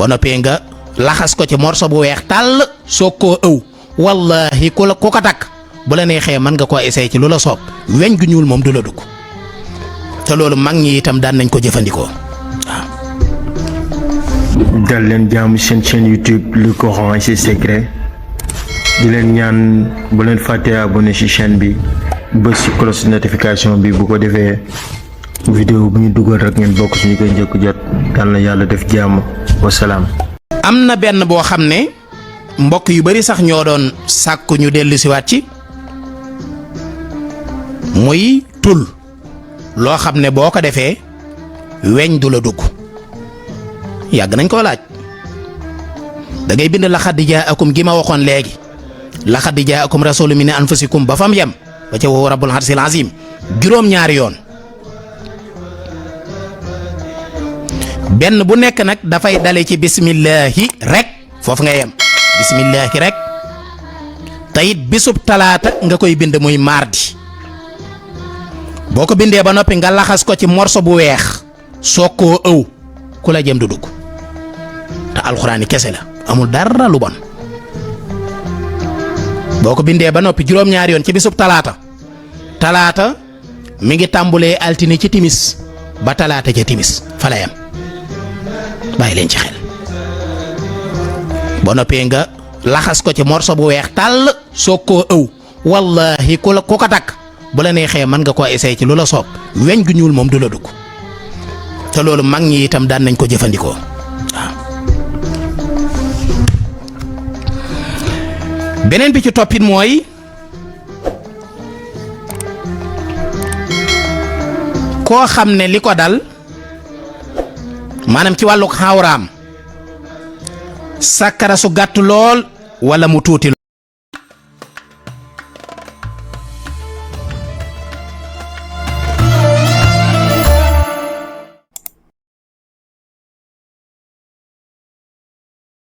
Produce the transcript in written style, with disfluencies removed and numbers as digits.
ba noppee nga laxas ko ci morso bu weex tàll soog koo ëw wallahi ku ko takk bu la neexee mën nga koo essayé ci lu la soob weñ gu ñuul moom du la dugg te loolu mag ñi itam daan nañ ko jëfandikoo waaw. dal leen jaamu seen chaîne YouTube le Coran et ses secrets di leen ñaan bu leen fàttee abonné ci chaîne bi bës ci cloche notification bi bu ko defee vidéo bu ñu dugal rek ngeen bokk ci ñu koy njëkk jot yal na yàlla def jàmm wasalaam. am na benn boo xam ne mbokk yu bari sax ñoo doon sàkku ñu dellu siwaat ci muy tul loo xam ne boo ko defee weñ du la dugg yàgg nañ koo laaj da ngay bind laqad jaakum gi ma waxoon léegi laqad jaakum rasulun min anfusikum ba fam yem ba ca wa rabbul arsil azim juróom-ñaari yoon benn bu nekk nag dafay dale ci bismillahi rek foofu nga yem bismillahi rek tayit bisub talaata nga koy bind muy mardi boo ko bindee ba noppi nga laxas ko ci morso bu weex soo koo ëw ku la jëm du dugg te alxuraani kese la amul dara lu bon boo ko bindee ba noppi juróom-ñaari yoon ci bisub talaata mi ngi tàmbulee altine ci timis ba talaata ca timis fa la yem bàyyi leen ci xel ba noppee nga laxas ko ci morso bu weex tàll soo koo ëw wallahi ku ko takk bu la neexee mën nga koo essayé ci lu la soob weñ gu ñuul moom du la dugg te loolu mag ñi itam daan nañ ko jëfandikoo waaw. beneen bi ci toppit mooy koo xam ne li ko dal maanaam ci wàllu xawraam sàkkara su gàtt lool wala mu tuuti